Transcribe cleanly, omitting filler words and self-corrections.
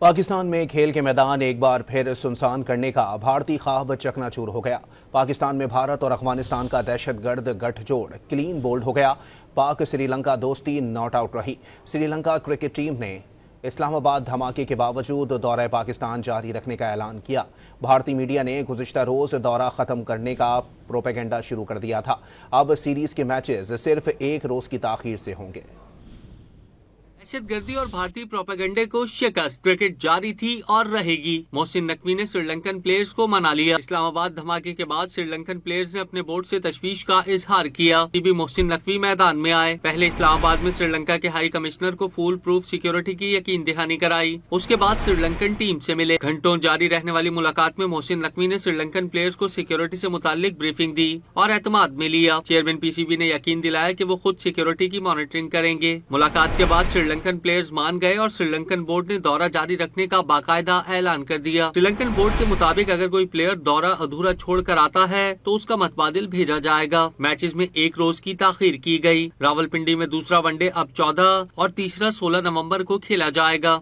पाकिस्तान में खेल के मैदान एक बार फिर सुनसान करने का भारतीय ख्वाब चकनाचूर हो गया। पाकिस्तान में भारत और अफगानिस्तान का दहशतगर्द गठजोड़ क्लीन बोल्ड हो गया। पाक श्रीलंका दोस्ती नॉट आउट रही। श्रीलंका क्रिकेट टीम ने इस्लामाबाद धमाके के बावजूद दौरा पाकिस्तान जारी रखने का ऐलान किया। भारतीय मीडिया ने गुज़िश्ता रोज दौरा खत्म करने का प्रोपेगेंडा शुरू कर दिया था। अब सीरीज के मैचेस सिर्फ एक रोज की ताखीर से होंगे। दहशतगर्दी और भारतीय प्रोपेगेंडे को शिकस्त, क्रिकेट जारी थी और रहेगी। मोहसिन नकवी ने श्रीलंकन प्लेयर्स को मना लिया। इस्लामाबाद धमाके के बाद श्रीलंकन प्लेयर्स ने अपने बोर्ड से तशवीश का इजहार किया। भी मोहसिन नकवी मैदान में आए। पहले इस्लामाबाद में श्रीलंका के हाई कमिश्नर को फुल प्रूफ सिक्योरिटी की यकीन दहानी कराई। उसके बाद श्रीलंकन टीम से मिले। घंटों जारी रहने वाली मुलाकात में मोहसिन नकवी ने श्रीलंकन प्लेयर्स को सिक्योरिटी से मुताल्लिक ब्रीफिंग दी और एतमाद में लिया। चेयरमैन पीसीबी ने यकीन दिलाया कि वो खुद सिक्योरिटी की मॉनिटरिंग करेंगे। मुलाकात के बाद श्रीलंकन प्लेयर्स मान गए और श्रीलंकन बोर्ड ने दौरा जारी रखने का बाकायदा ऐलान कर दिया। श्रीलंकन बोर्ड के मुताबिक अगर कोई प्लेयर दौरा अधूरा छोड़कर आता है तो उसका मतबादिल भेजा जाएगा। मैचेस में एक रोज की ताखीर की गई। रावलपिंडी में दूसरा वनडे अब 14 और तीसरा 16 नवंबर को खेला जाएगा।